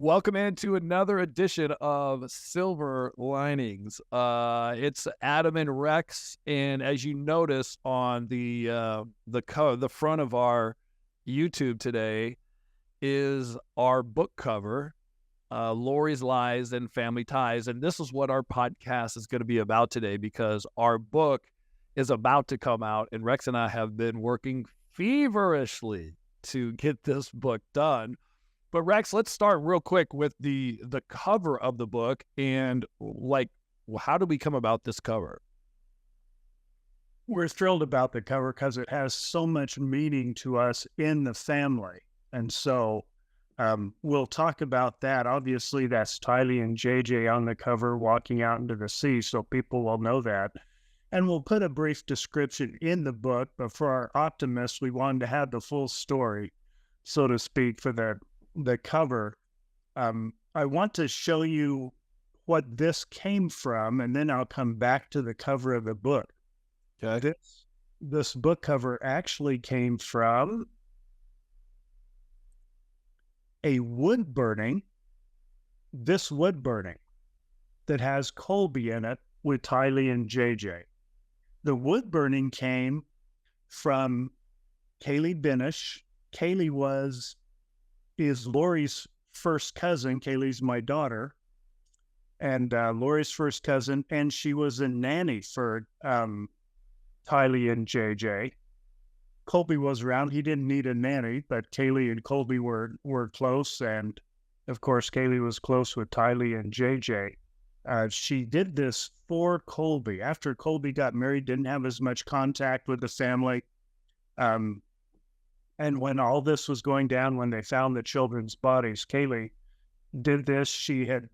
Welcome into another edition of Silver Linings. It's Adam and Rex, and as you notice on the front of our YouTube today is our book cover, Lori's Lies and Family Ties, and this is what our podcast is going to be about today because our book is about to come out, and Rex and I have been working feverishly to get this book done. But Rex, let's start real quick with the cover of the book and how did we come about this cover? We're thrilled about the cover because it has so much meaning to us in the family. And so we'll talk about that. Obviously, that's Tylee and JJ on the cover walking out into the sea, so people will know that. And we'll put a brief description in the book, but for our optimists, we wanted to have the full story, so to speak, for the cover. I want to show you what this came from, and then I'll come back to the cover of the book. Okay. This book cover actually came from a wood burning, that has Colby in it with Tylee and JJ. The wood burning came from Kaylee Benish. Kaylee is Lori's first cousin. Kaylee's my daughter, and Lori's first cousin, and she was a nanny for Tylee and JJ. Colby was around. He didn't need a nanny, but Kaylee and Colby were close, and of course Kaylee was close with Tylee and JJ. She did this for Colby. After Colby got married, didn't have as much contact with the family. And when all this was going down, when they found the children's bodies, Kaylee did this. She had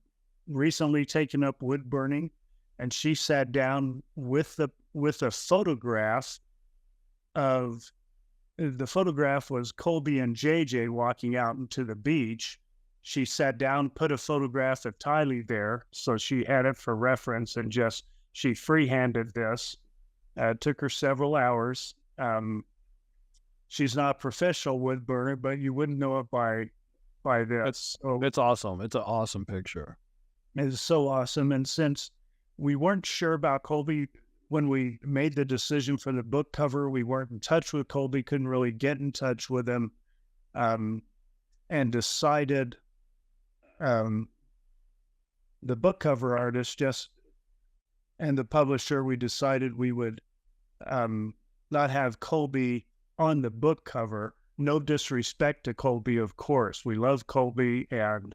recently taken up wood burning, and she sat down with a photograph of, the photograph was Colby and JJ walking out into the beach. She sat down, put a photograph of Tylee there, so she had it for reference, and she freehanded this. It took her several hours. She's not a professional wood burner, but you wouldn't know it by this. It's awesome. It's an awesome picture. It's so awesome. And since we weren't sure about Colby when we made the decision for the book cover, we weren't in touch with Colby, couldn't really get in touch with him, and decided the book cover artist and the publisher, we decided we would not have Colby on the book cover. No disrespect to Colby, of course. We love Colby, and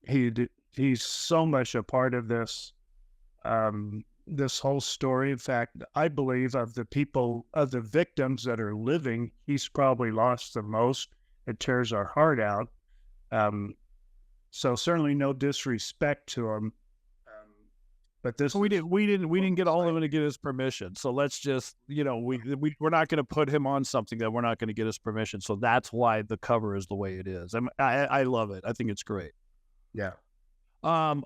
he's so much a part of this this whole story. In fact, I believe of the victims that are living, he's probably lost the most. It tears our heart out. So certainly no disrespect to him. But this we didn't get all of him to get his permission. So let's just, we're not going to put him on something that we're not going to get his permission. So that's why the cover is the way it is. I love it. I think it's great. Yeah.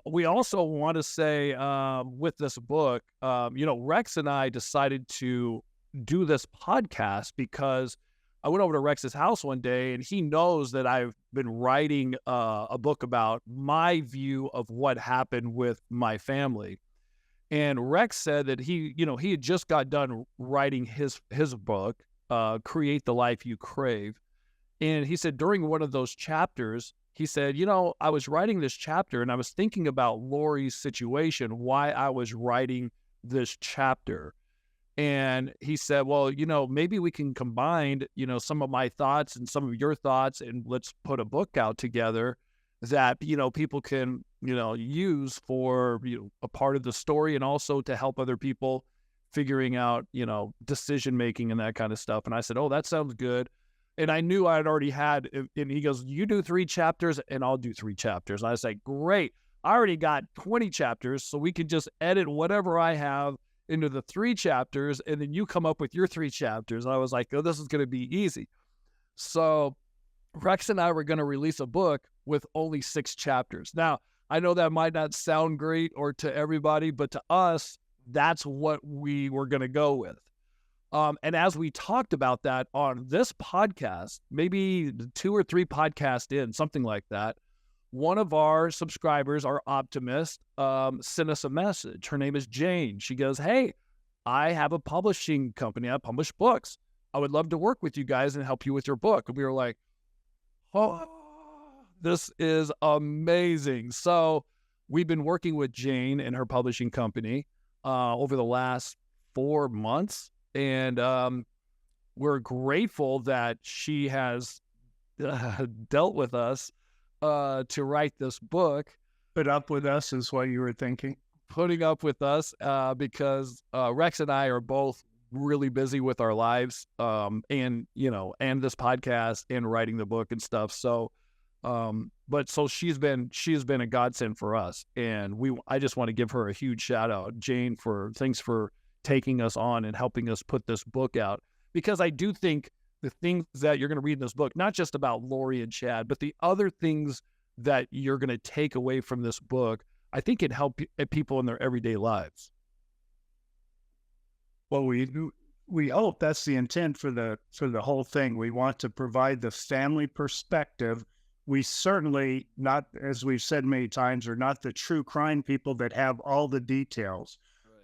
We also want to say, with this book, Rex and I decided to do this podcast because I went over to Rex's house one day, and he knows that I've been writing a book about my view of what happened with my family. And Rex said that he had just got done writing his book, Create the Life You Crave. And he said during one of those chapters, he said, I was writing this chapter and I was thinking about Lori's situation, why I was writing this chapter. And he said, well, maybe we can combine, some of my thoughts and some of your thoughts, and let's put a book out together that, people can, use for, a part of the story, and also to help other people figuring out, decision-making and that kind of stuff. And I said, oh, that sounds good. And I knew I had already had, and he goes, you do 3 chapters and I'll do 3 chapters. And I was like, great. I already got 20 chapters, so we can just edit whatever I have into the 3 chapters, and then you come up with your 3 chapters. I was like, oh, this is going to be easy. So Rex and I were going to release a book with only 6 chapters. Now, I know that might not sound great or to everybody, but to us, that's what we were going to go with. And as we talked about that on this podcast, maybe 2 or 3 podcasts in, something like that, one of our subscribers, our optimist, sent us a message. Her name is Jane. She goes, "Hey, I have a publishing company. I publish books. I would love to work with you guys and help you with your book." And we were like, "Oh, this is amazing." So we've been working with Jane and her publishing company over the last 4 months. And we're grateful that she has dealt with us to write this book. Put up with us is what you were thinking. Putting up with us because Rex and I are both really busy with our lives, and this podcast and writing the book and stuff. So, but she's been a godsend for us, and I just want to give her a huge shout out, Jane, thanks for taking us on and helping us put this book out, because I do think the things that you're going to read in this book, not just about Lori and Chad, but the other things that you're going to take away from this book, I think it help people in their everyday lives. Well, we hope that's the intent for the whole thing. We want to provide the family perspective. We certainly, not, as we've said many times, are not the true crime people that have all the details.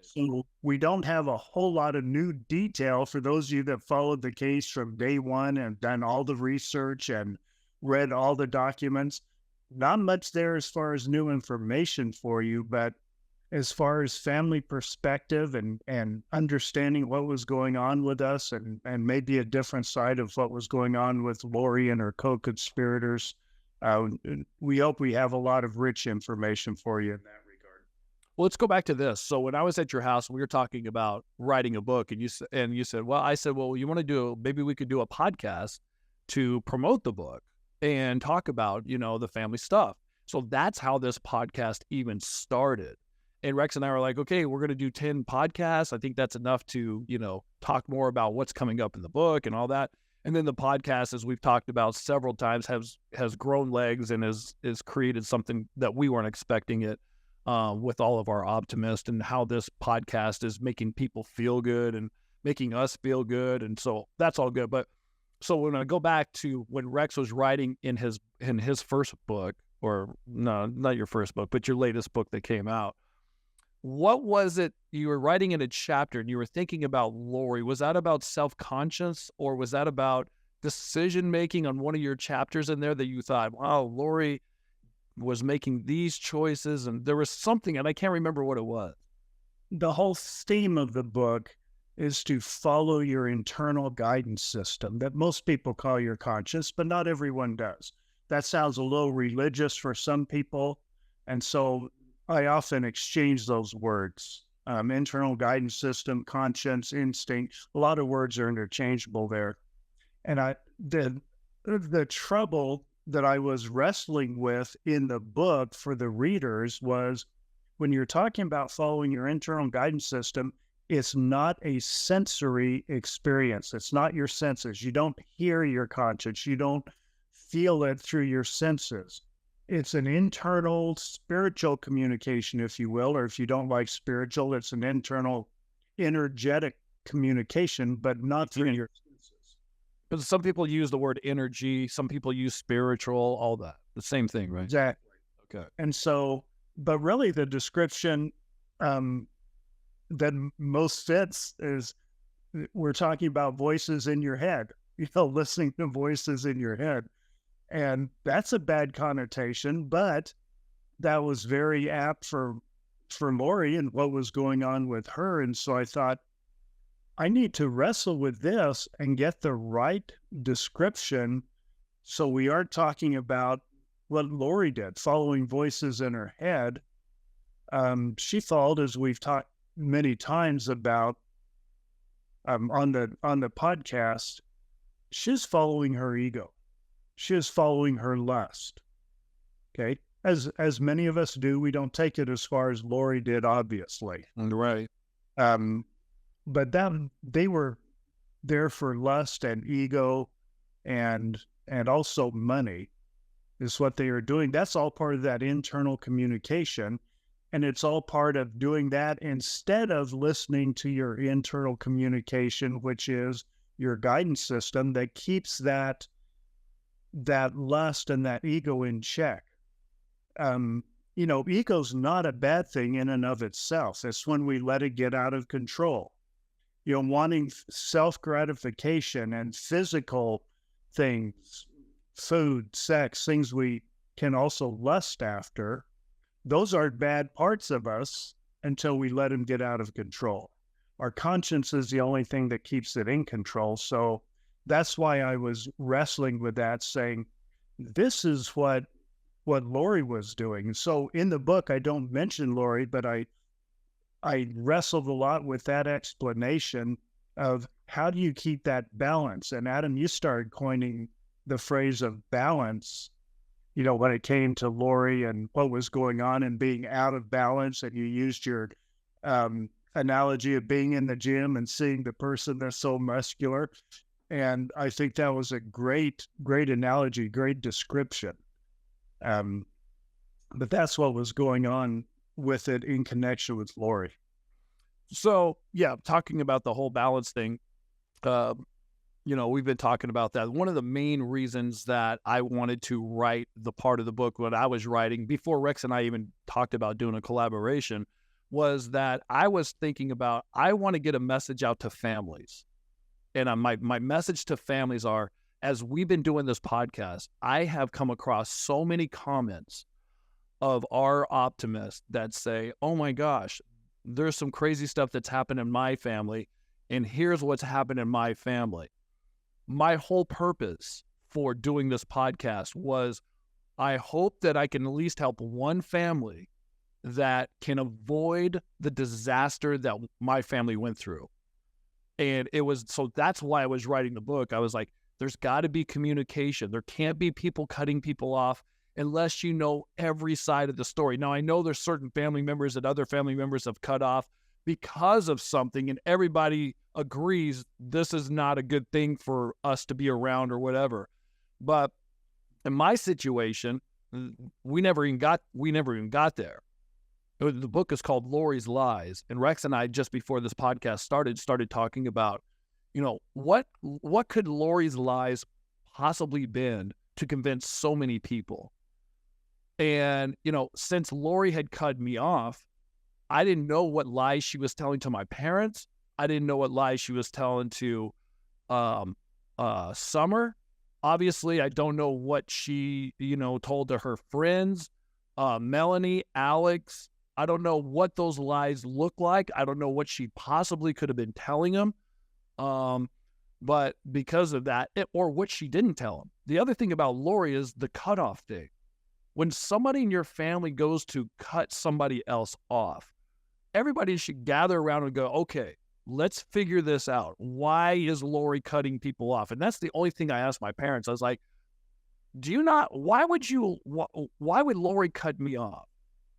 So we don't have a whole lot of new detail for those of you that followed the case from day one and done all the research and read all the documents. Not much there as far as new information for you, but as far as family perspective and understanding what was going on with us and maybe a different side of what was going on with Lori and her co-conspirators, we hope we have a lot of rich information for you in that regard. Well, let's go back to this. So when I was at your house, we were talking about writing a book, and you said, well, I said, well, you want to maybe we could do a podcast to promote the book and talk about, the family stuff. So that's how this podcast even started. And Rex and I were like, okay, we're going to do 10 podcasts. I think that's enough to, talk more about what's coming up in the book and all that. And then the podcast, as we've talked about several times, has grown legs and is created something that we weren't expecting it, with all of our optimists, and how this podcast is making people feel good and making us feel good. And so that's all good. But so when I go back to when Rex was writing in his first book, or no, not your first book, but your latest book that came out, what was it you were writing in a chapter and you were thinking about Lori? Was that about self-conscious, or was that about decision-making on one of your chapters in there that you thought, wow, Lori was making these choices, and there was something, and I can't remember what it was? The whole theme of the book is to follow your internal guidance system that most people call your conscience, but not everyone does. That sounds a little religious for some people, and so I often exchange those words. Internal guidance system, conscience, instinct, a lot of words are interchangeable there. And the trouble that I was wrestling with in the book for the readers was, when you're talking about following your internal guidance system, it's not a sensory experience. It's not your senses. You don't hear your conscience. You don't feel it through your senses. It's an internal spiritual communication, if you will, or if you don't like spiritual, it's an internal energetic communication, but not through your senses. Because some people use the word energy, some people use spiritual, all that. The same thing, right? Exactly. Okay. And so, but really the description that most fits is, we're talking about voices in your head, listening to voices in your head. And that's a bad connotation, but that was very apt for Lori and what was going on with her. And so I thought, I need to wrestle with this and get the right description, so we aren't talking about what Lori did, following voices in her head. She followed, as we've talked many times about on the podcast, she's following her ego. She is following her lust. Okay. As many of us do, we don't take it as far as Lori did, obviously. Right. But they were there for lust and ego and also money is what they are doing. That's all part of that internal communication. And it's all part of doing that instead of listening to your internal communication, which is your guidance system that keeps that lust and that ego in check. Ego's not a bad thing in and of itself. It's when we let it get out of control. Wanting self-gratification and physical things, food, sex, things we can also lust after, those are bad parts of us until we let them get out of control. Our conscience is the only thing that keeps it in control. So that's why I was wrestling with that, saying, this is what Lori was doing. So in the book, I don't mention Lori, but I wrestled a lot with that explanation of how do you keep that balance? And Adam, you started coining the phrase of balance, when it came to Lori and what was going on and being out of balance. And you used your analogy of being in the gym and seeing the person that's so muscular. And I think that was a great analogy, great description. But that's what was going on with it in connection with Lori. So, yeah, talking about the whole balance thing, we've been talking about that. One of the main reasons that I wanted to write the part of the book when I was writing, before Rex and I even talked about doing a collaboration, was that I was thinking about, I want to get a message out to families. And my message to families are, as we've been doing this podcast, I have come across so many comments of our optimists that say, oh my gosh, there's some crazy stuff that's happened in my family, and here's what's happened in my family. My whole purpose for doing this podcast was, I hope that I can at least help one family that can avoid the disaster that my family went through. And so that's why I was writing the book. I was like, there's got to be communication. There can't be people cutting people off unless you know every side of the story. Now, I know there's certain family members that other family members have cut off because of something, and everybody agrees this is not a good thing for us to be around or whatever. But in my situation, we never even got there. The book is called Lori's Lies, and Rex and I, just before this podcast started talking about, what could Lori's lies possibly been to convince so many people? And, since Lori had cut me off, I didn't know what lies she was telling to my parents. I didn't know what lies she was telling to Summer. Obviously, I don't know what she, told to her friends, Melanie, Alex. I don't know what those lies look like. I don't know what she possibly could have been telling them. But because of that, or what she didn't tell them. The other thing about Lori is the cutoff thing. When somebody in your family goes to cut somebody else off, everybody should gather around and go, okay, let's figure this out. Why is Lori cutting people off? And that's the only thing I asked my parents. I was like, why would Lori cut me off?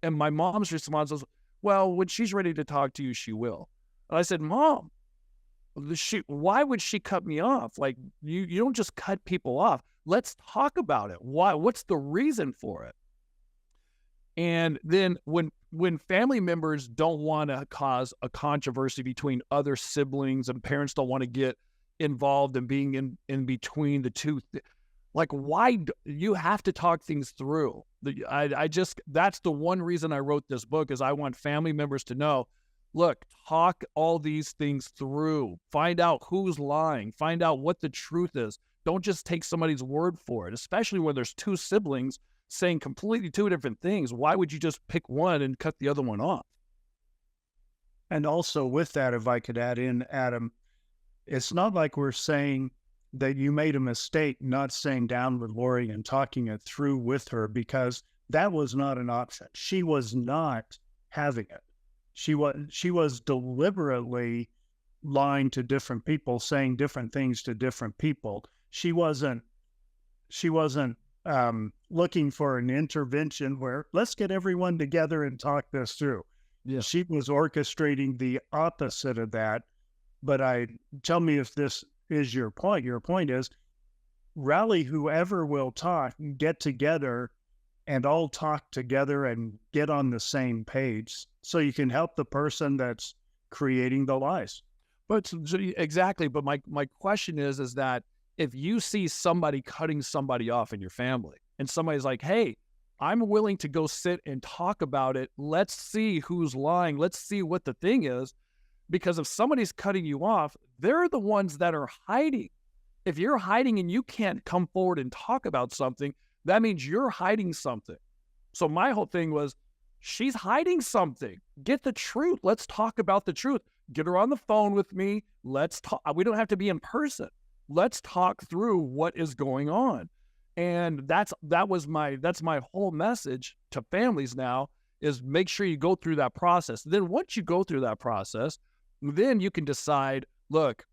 And my mom's response was, well, when she's ready to talk to you, she will. And I said, Mom, why would she cut me off? Like, you don't just cut people off. Let's talk about it. Why? What's the reason for it? And then when family members don't want to cause a controversy between other siblings and parents don't want to get involved in being in between the two, like, why you have to talk things through. That's the one reason I wrote this book, is I want family members to know, look, talk all these things through, find out who's lying, find out what the truth is. Don't just take somebody's word for it, especially when there's two siblings saying completely two different things. Why would you just pick one and cut the other one off? And also with that, if I could add in, Adam, it's not like we're saying that you made a mistake not sitting down with Lori and talking it through with her, because that was not an option. She was not having it. She was deliberately lying to different people, saying different things to different people. She wasn't looking for an intervention where let's get everyone together and talk this through. Yeah. She was orchestrating the opposite of that. But tell me if this is your point. Your point is rally whoever will talk, get together and all talk together and get on the same page so you can help the person that's creating the lies. But exactly. But my question is that if you see somebody cutting somebody off in your family and somebody's like, hey, I'm willing to go sit and talk about it. Let's see who's lying. Let's see what the thing is. Because if somebody's cutting you off, they're the ones that are hiding. If you're hiding and you can't come forward and talk about something, that means you're hiding something. So my whole thing was, she's hiding something. Get the truth. Let's talk about the truth. Get her on the phone with me. Let's talk. We don't have to be in person. Let's talk through what is going on. And that's my whole message to families now, is make sure you go through that process. Then once you go through that process, then you can decide, look,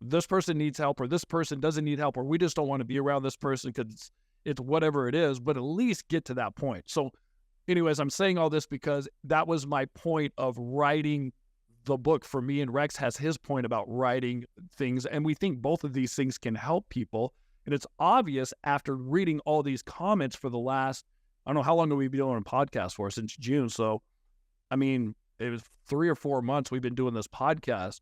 this person needs help, or this person doesn't need help, or we just don't want to be around this person because it's whatever it is, but at least get to that point. So anyways, I'm saying all this because that was my point of writing the book. For me, and Rex has his point about writing things, and we think both of these things can help people. And it's obvious after reading all these comments for the last, I don't know how long have we been doing a podcast for, since June. So, I mean, it was 3 or 4 months we've been doing this podcast.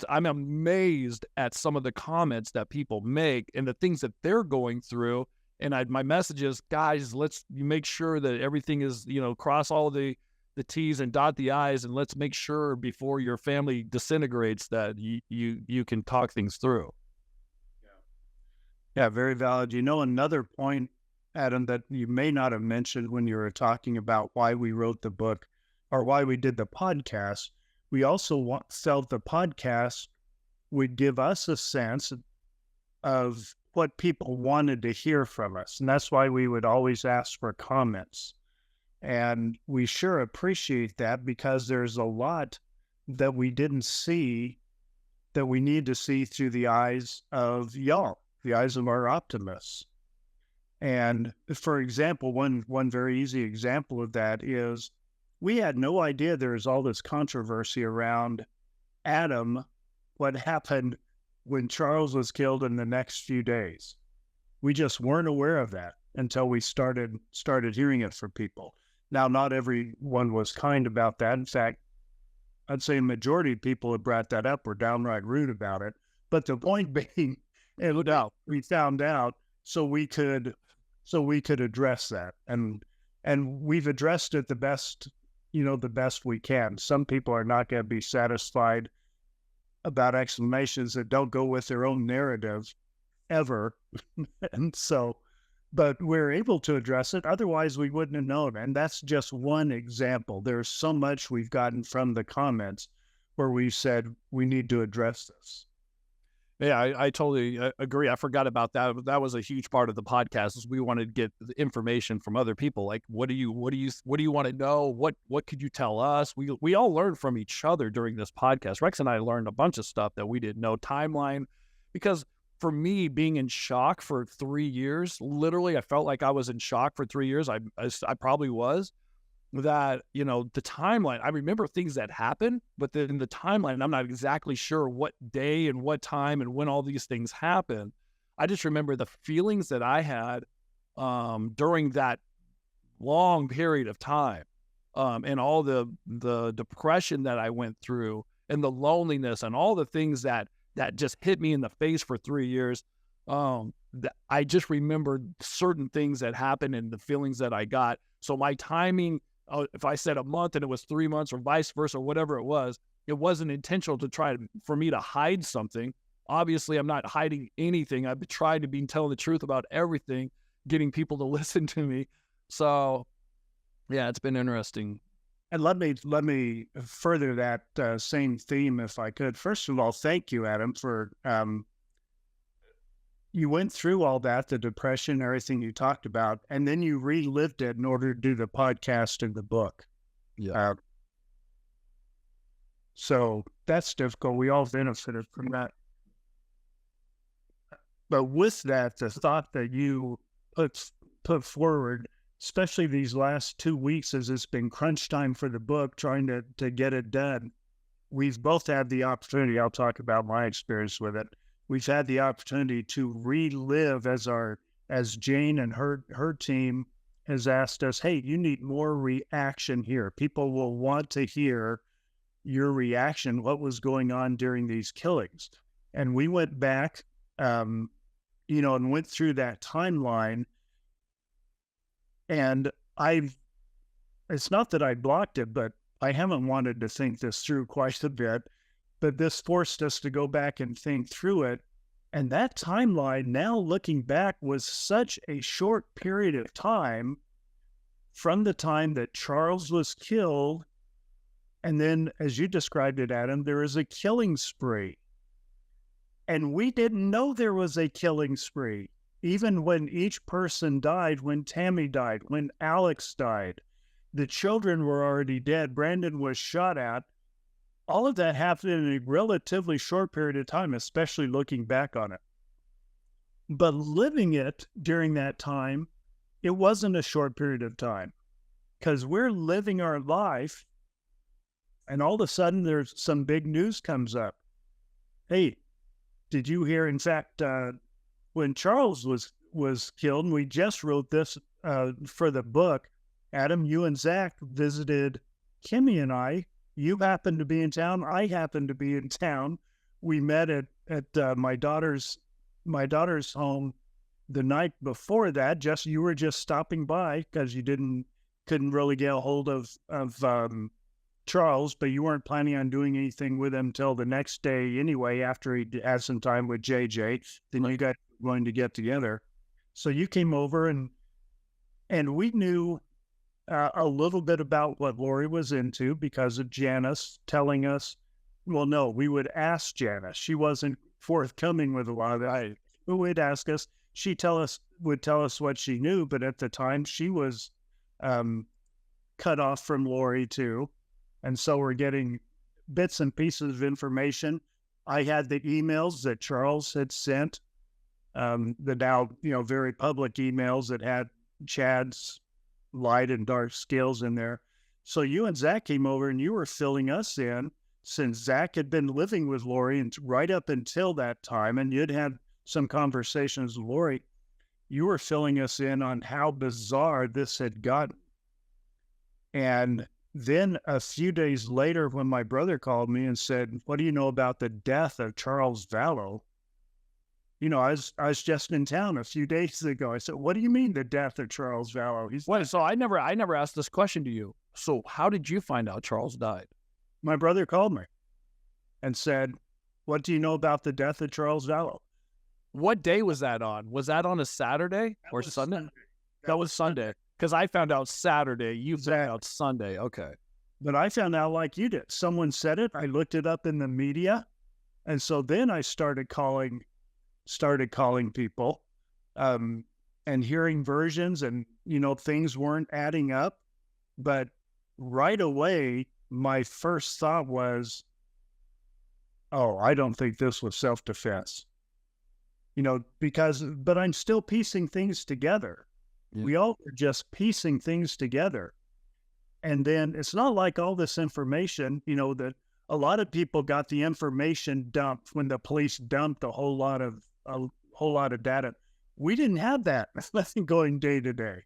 I'm amazed at some of the comments that people make and the things that they're going through. And my message is, guys, let's make sure that everything is, cross all the T's and dot the I's, and let's make sure before your family disintegrates that you can talk things through. Yeah, very valid. Another point, Adam, that you may not have mentioned when you were talking about why we wrote the book or why we did the podcast, we also felt the podcast would give us a sense of what people wanted to hear from us. And that's why we would always ask for comments. And we sure appreciate that, because there's a lot that we didn't see that we need to see through the eyes of y'all, the eyes of our optimists. And for example, one very easy example of that is we had no idea there was all this controversy around Adam, what happened when Charles was killed in the next few days. We just weren't aware of that until we started hearing it from people. Now, not everyone was kind about that. In fact, I'd say a majority of people who brought that up were downright rude about it. But the point being, we found out so we could address that, and we've addressed it the best we can. Some people are not going to be satisfied about explanations that don't go with their own narrative ever. And so, but we're able to address it. Otherwise, we wouldn't have known. And that's just one example. There's so much we've gotten from the comments where we said we need to address this. Yeah, I totally agree. I forgot about that. That was a huge part of the podcast, is we wanted to get the information from other people. Like, what do you want to know? What could you tell us? We all learned from each other during this podcast. Rex and I learned a bunch of stuff that we didn't know. Timeline, because for me, being in shock for 3 years, literally, I felt like I was in shock for 3 years. I probably was. That, the timeline, I remember things that happened, but then the timeline, I'm not exactly sure what day and what time and when all these things happened. I just remember the feelings that I had during that long period of time, and all the depression that I went through, and the loneliness, and all the things that just hit me in the face for 3 years. I just remembered certain things that happened and the feelings that I got. So my timing, if I said a month and it was 3 months, or vice versa, whatever it wasn't intentional for me to hide something. Obviously, I'm not hiding anything. I've tried to be telling the truth about everything, getting people to listen to me. So, yeah, it's been interesting. And let me further that same theme, if I could. First of all, thank you, Adam, for you went through all that, the depression, everything you talked about, and then you relived it in order to do the podcast and the book. Yeah. So that's difficult. We all benefited from that. But with that, the thought that you put forward, especially these last 2 weeks, as it's been crunch time for the book, trying to get it done, we've both had the opportunity. I'll talk about my experience with it. We've had the opportunity to relive as Jane and her team has asked us, hey, you need more reaction here. People will want to hear your reaction, what was going on during these killings. And we went back, and went through that timeline. And it's not that I blocked it, but I haven't wanted to think this through quite a bit, but this forced us to go back and think through it. And that timeline, now looking back, was such a short period of time from the time that Charles was killed. And then, as you described it, Adam, there was a killing spree. And we didn't know there was a killing spree. Even when each person died, when Tammy died, when Alex died, the children were already dead. Brandon was shot at. All of that happened in a relatively short period of time, especially looking back on it. But living it during that time, it wasn't a short period of time, because we're living our life, and all of a sudden there's some big news comes up. Hey, did you hear, in fact, when Charles was killed, and we just wrote this for the book, Adam, you and Zach visited Kimmy and I. You happened to be in town. I happened to be in town. We met at my daughter's home the night before that. You were just stopping by because you couldn't really get a hold of Charles, but you weren't planning on doing anything with him till the next day anyway, after he had some time with JJ. Then you guys were going to get together. So you came over, and we knew a little bit about what Lori was into because of Janice telling us. Well, no, we would ask Janice. She wasn't forthcoming with a lot of that. But we'd ask us. She would tell us what she knew, but at the time she was cut off from Lori too. And so we're getting bits and pieces of information. I had the emails that Charles had sent, the now, very public emails that had Chad's light and dark scales in there. So you and Zach came over, and you were filling us in, since Zach had been living with Lori and right up until that time, and you'd had some conversations with Lori. You were filling us in on how bizarre this had gotten. And then a few days later, when my brother called me and said, what do you know about the death of Charles Vallow? I was just in town a few days ago. I said, what do you mean the death of Charles Vallow? Wait, so I never asked this question to you. So how did you find out Charles died? My brother called me and said, what do you know about the death of Charles Vallow? What day was that on? Was that on a Saturday or Sunday? That was Sunday. Because I found out Saturday. You found out Sunday. Okay. But I found out like you did. Someone said it. I looked it up in the media. And so then I started calling people and hearing versions, and, things weren't adding up. But right away, my first thought was, oh, I don't think this was self-defense. But I'm still piecing things together. Yeah. We all were just piecing things together. And then it's not like all this information, that a lot of people got the information dumped when the police dumped a whole lot of data. We didn't have that. That's nothing going day to day.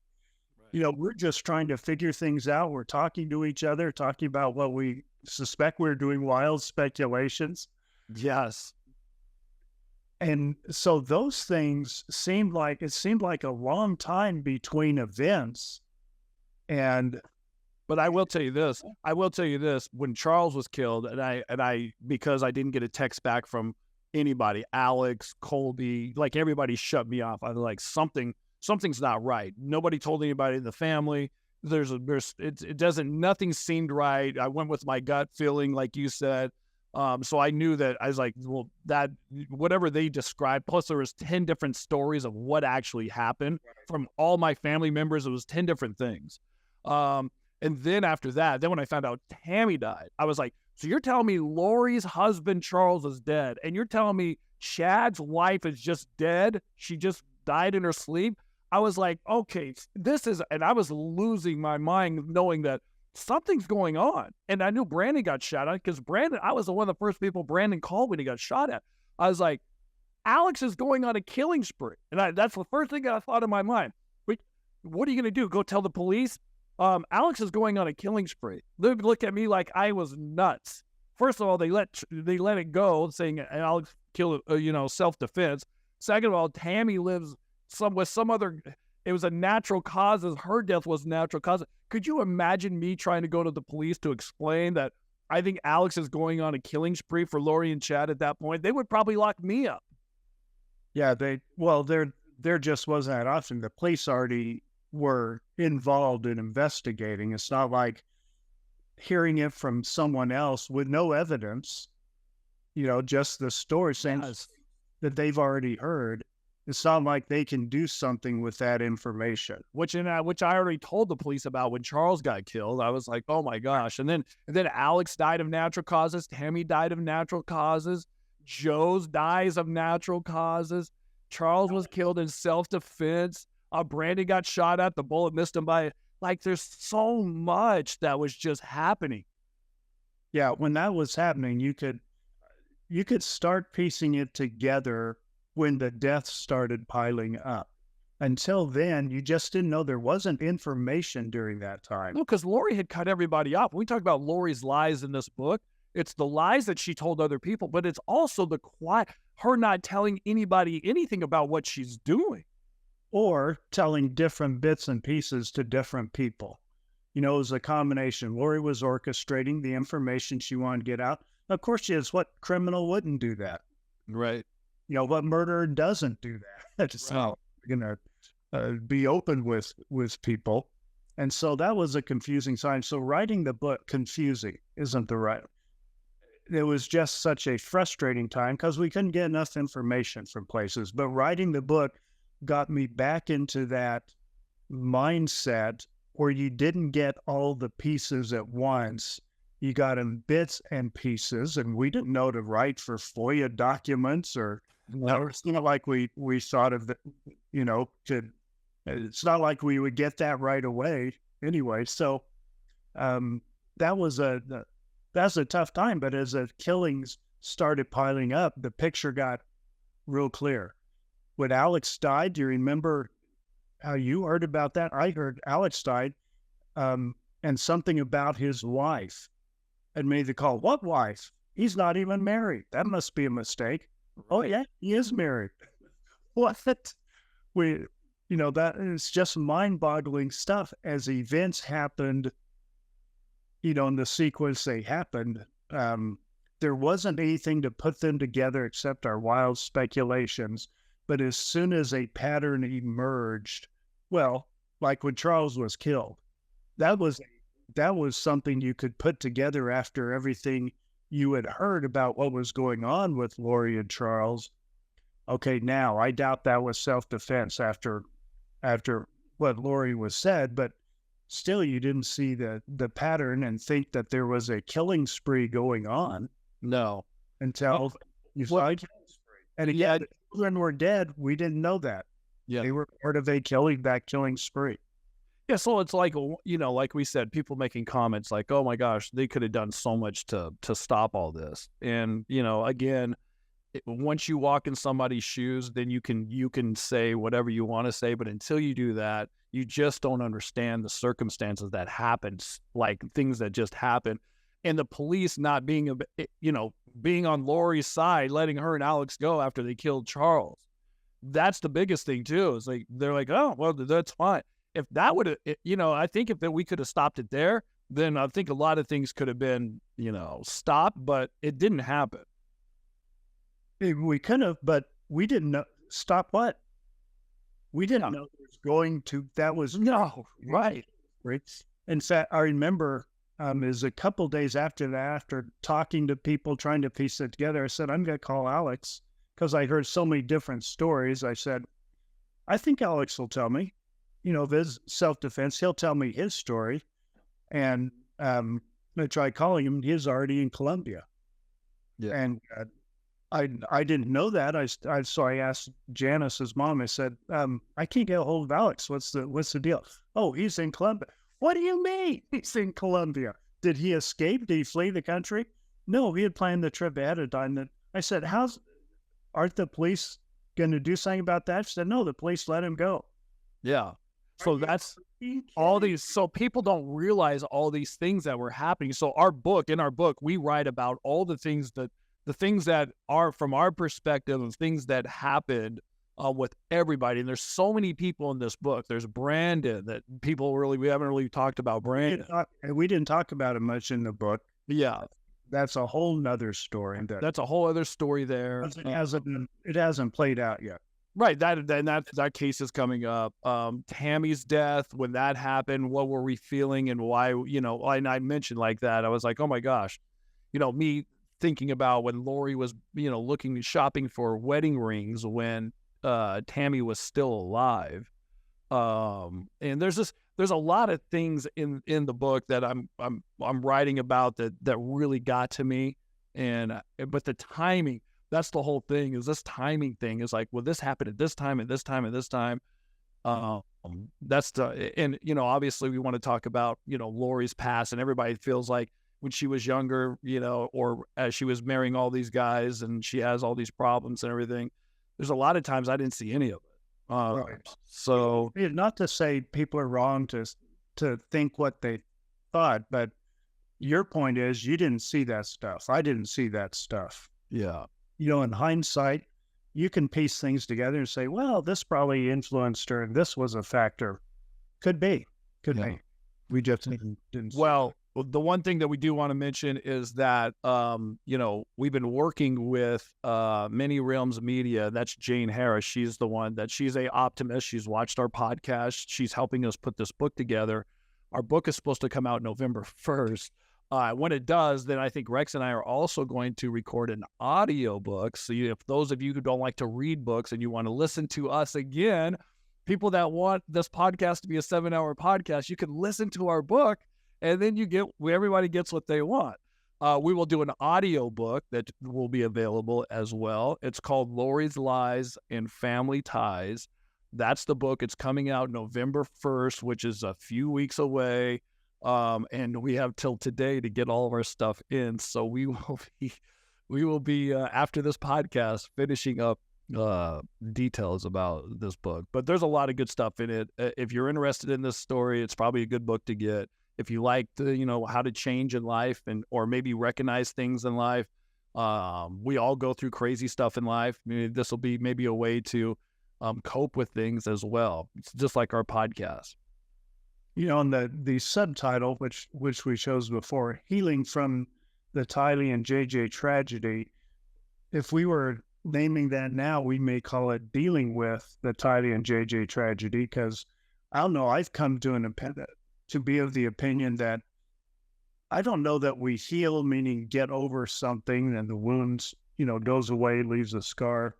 Right. We're just trying to figure things out. We're talking to each other, talking about what we suspect. We're doing wild speculations. Yes. And so those things seemed like a long time between events. But I will tell you this. When Charles was killed, and I because I didn't get a text back from anybody, Alex, Colby, like everybody shut me off. I was like, something's not right. Nobody told anybody in the family. Nothing seemed right. I went with my gut feeling, like you said. So I knew that. I was like, well, that whatever they described, plus there was 10 different stories of what actually happened from all my family members. It was 10 different things. And then after that, then when I found out Tammy died, I was like, so you're telling me Lori's husband, Charles, is dead, and you're telling me Chad's wife is just dead? She just died in her sleep? I was like, okay, and I was losing my mind knowing that something's going on. And I knew Brandon got shot at, because I was one of the first people Brandon called when he got shot at. I was like, Alex is going on a killing spree. And that's the first thing I thought in my mind. what are you going to do? Go tell the police? Alex is going on a killing spree. They look at me like I was nuts. First of all, they let it go, saying Alex killed, self-defense. Second of all, Tammy lives with some other. It was a natural causes. Her death was natural causes. Could you imagine me trying to go to the police to explain that I think Alex is going on a killing spree for Lori and Chad at that point? They would probably lock me up. Yeah, there just wasn't that option. The police already were involved in investigating. It's not like hearing it from someone else with no evidence, just the story saying that they've already heard. It's not like they can do something with that information. Which I already told the police about when Charles got killed. I was like, oh my gosh. And then Alex died of natural causes. Tammy died of natural causes. Joe's dies of natural causes. Charles was killed in self-defense. Brandon got shot at. The bullet missed him by, there's so much that was just happening. Yeah, when that was happening, you could start piecing it together when the deaths started piling up. Until then, you just didn't know there wasn't information during that time. No, because Lori had cut everybody off. When we talk about Lori's lies in this book, it's the lies that she told other people, but it's also her not telling anybody anything about what she's doing. Or telling different bits and pieces to different people. It was a combination. Lori was orchestrating the information she wanted to get out. Of course she is. What criminal wouldn't do that? Right. What murderer doesn't do that? So you're going to be open with people. And so that was a confusing sign. So writing the book, confusing isn't the right. It was just such a frustrating time because we couldn't get enough information from places. But writing the book got me back into that mindset where you didn't get all the pieces at once. You got in bits and pieces, and we didn't know to write for FOIA documents or it's not like we thought of it's not like we would get that right away anyway. So that's a tough time, but as the killings started piling up, the picture got real clear. When Alex died, do you remember how you heard about that? I heard Alex died, and something about his wife had made the call. What wife? He's not even married. That must be a mistake. Right. Oh yeah, he is married. What? That is just mind-boggling stuff. As events happened, in the sequence they happened, there wasn't anything to put them together except our wild speculations. But as soon as a pattern emerged, well, like when Charles was killed, that was something you could put together after everything you had heard about what was going on with Lori and Charles. Okay, now I doubt that was self-defense after what Lori was said, but still you didn't see the pattern and think that there was a killing spree going on. No. Until you saw a killing spree. And again, the children were dead. We didn't know that. Yeah. They were part of that killing spree. Yeah, so it's like, like we said, people making comments like, oh my gosh, they could have done so much to stop all this. And, again, once you walk in somebody's shoes, then you can say whatever you want to say. But until you do that, you just don't understand the circumstances that happened, like things that just happened. And the police not being, being on Lori's side, letting her and Alex go after they killed Charles. That's the biggest thing too. It's like, they're like, oh, well, that's fine. If that would have, I think if we could have stopped it there, then I think a lot of things could have been, stopped, but it didn't happen. We could have, but we didn't know. Stop what? We didn't know it was going to, that was. No, right. In fact, I remember it was a couple days after that, after talking to people, trying to piece it together, I said, I'm going to call Alex because I heard so many different stories. I said, I think Alex will tell me. Of his self-defense, he'll tell me his story. And I tried calling him. He's already in Colombia. Yeah. And I didn't know that. So I asked Janice, his mom, I said, I can't get a hold of Alex. What's the deal? Oh, he's in Colombia. What do you mean he's in Colombia? Did he escape? Did he flee the country? No, he had planned the trip ahead of time. I said, aren't the police going to do something about that? She said, no, the police let him go. Yeah. So that's all these. So people don't realize all these things that were happening. So in our book, we write about all the things that are from our perspective of things that happened with everybody. And there's so many people in this book. There's Brandon that we haven't really talked about Brandon. We didn't talk about it much in the book. Yeah. That's a whole nother story. That's a whole other story there. It hasn't played out yet. Right. That case is coming up. Tammy's death, when that happened, what were we feeling and why, and I mentioned like that. I was like, oh my gosh, me thinking about when Lori was, shopping for wedding rings when Tammy was still alive. And there's a lot of things in the book that I'm writing about that really got to me. But the timing, that's the whole thing, is this timing thing is like, well, this happened at this time and this time and this time. Obviously we want to talk about, Lori's past, and everybody feels like when she was younger, or as she was marrying all these guys and she has all these problems and everything. There's a lot of times I didn't see any of it. Right. So not to say people are wrong to think what they thought, but your point is you didn't see that stuff. I didn't see that stuff. Yeah. In hindsight, you can piece things together and say, well, this probably influenced her and this was a factor. Could be. We just didn't. Well, the one thing that we do want to mention is that, we've been working with Many Realms Media. That's Jane Harris. She's a optimist. She's watched our podcast. She's helping us put this book together. Our book is supposed to come out November 1st. When it does, then I think Rex and I are also going to record an audio book. So if those of you who don't like to read books and you want to listen to us again, people that want this podcast to be a 7-hour podcast, you can listen to our book, and then everybody gets what they want. We will do an audio book that will be available as well. It's called Lori's Lies and Family Ties. That's the book. It's coming out November 1st, which is a few weeks away. And we have till today to get all of our stuff in. So we will be after this podcast finishing up details about this book. But there's a lot of good stuff in it. If you're interested in this story, it's probably a good book to get. If you like how to change in life or maybe recognize things in life, we all go through crazy stuff in life. This will be maybe a way to cope with things as well. It's just like our podcast. And the subtitle, which we chose before, Healing from the Tylee and JJ Tragedy, if we were naming that now, we may call it Dealing with the Tylee and JJ Tragedy, because I don't know, I've come to be of the opinion that I don't know that we heal, meaning get over something and the wounds, goes away, leaves a scar.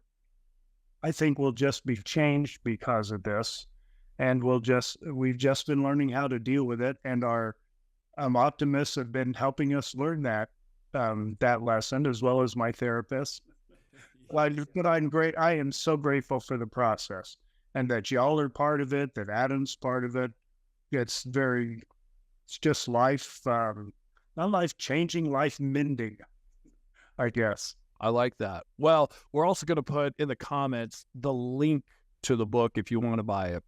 I think we'll just be changed because of this. And we've just been learning how to deal with it. And our optimists have been helping us learn that lesson, as well as my therapist. But I'm great. I am so grateful for the process, and that y'all are part of it, that Adam's part of it. It's just life, not life changing, life mending, I guess. I like that. Well, we're also going to put in the comments the link to the book if you want to buy it.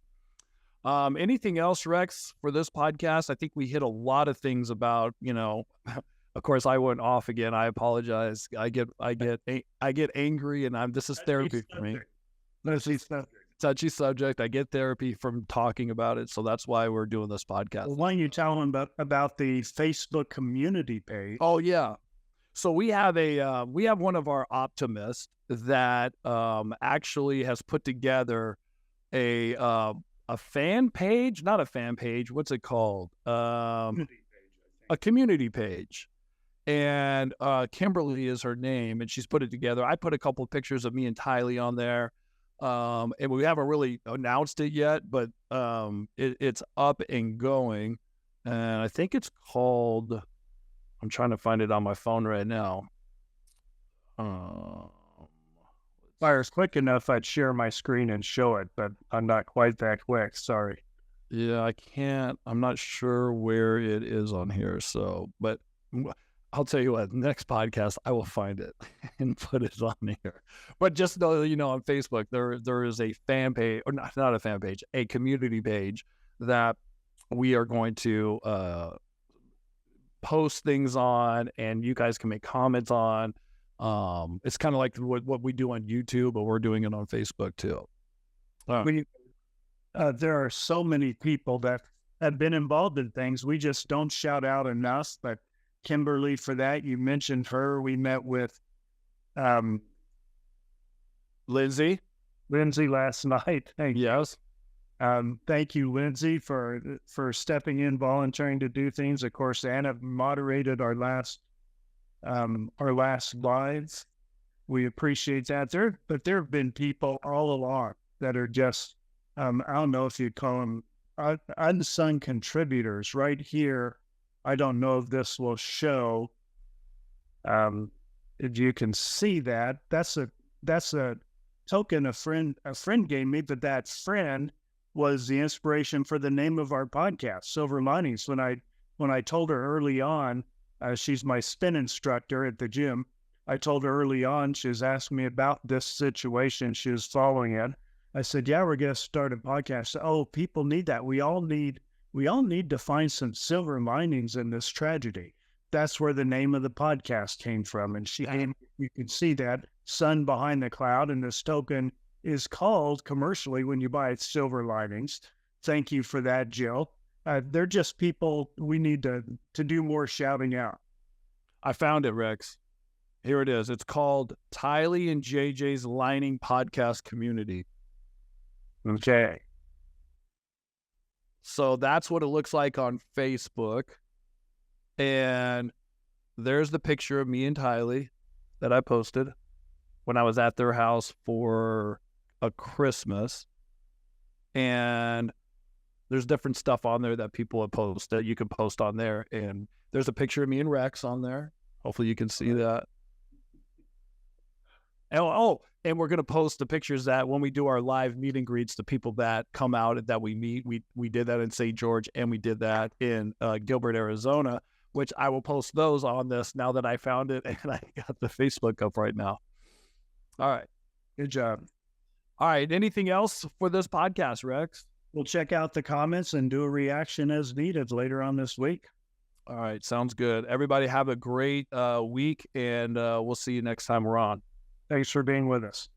Anything else, Rex, for this podcast? I think we hit a lot of things about, of course I went off again. I apologize. I get angry, and this is therapy for me. Touchy subject. I get therapy from talking about it. So that's why we're doing this podcast. Well, why don't you tell them about the Facebook community page? Oh yeah. So we have one of our optimists that actually has put together a fan page, not a fan page. What's it called? Community page, a community page. And Kimberly is her name, and she's put it together. I put a couple of pictures of me and Tylee on there. And we haven't really announced it yet, but it's up and going. And I think it's called, I'm trying to find it on my phone right now. If I was quick enough, I'd share my screen and show it, but I'm not quite that quick. Sorry. Yeah, I can't. I'm not sure where it is on here. So, but I'll tell you what, next podcast, I will find it and put it on here. But just know, on Facebook, there is a fan page, or not a fan page, a community page that we are going to post things on, and you guys can make comments on. It's kind of like what we do on YouTube, but we're doing it on Facebook too. There are so many people that have been involved in things. We just don't shout out enough. But Kimberly, for that, you mentioned her. We met with Lindsay last night. Yes. Thank you, Lindsay, for stepping in, volunteering to do things. Of course, Anna moderated our last live. We appreciate that. But there have been people all along that are just, I don't know if you'd call them unsung contributors right here. I don't know if this will show. If you can see that, that's a token a friend gave me, but that friend was the inspiration for the name of our podcast, Silver Linings. When I told her early on, she's my spin instructor at the gym. I told her early on, she was asking me about this situation. She was following it. I said, yeah, we're going to start a podcast. Oh, people need that. We all need to find some silver linings in this tragedy. That's where the name of the podcast came from. And you can see that sun behind the cloud. And this token is called commercially when you buy it Silver Linings. Thank you for that, Jill. They're just people we need to do more shouting out. I found it, Rex. Here it is. It's called Tylee and JJ's Lining Podcast Community. Okay. So that's what it looks like on Facebook. And there's the picture of me and Tylee that I posted when I was at their house for a Christmas. And there's different stuff on there that people have posted that you can post on there. And there's a picture of me and Rex on there. Hopefully you can see that. And we're going to post the pictures that when we do our live meet and greets, the people that come out and that we meet, we did that in St. George, and we did that in Gilbert, Arizona, which I will post those on this now that I found it and I got the Facebook up right now. All right. Good job. All right. Anything else for this podcast, Rex? We'll check out the comments and do a reaction as needed later on this week. All right. Sounds good. Everybody have a great week, and we'll see you next time we're on. Thanks for being with us.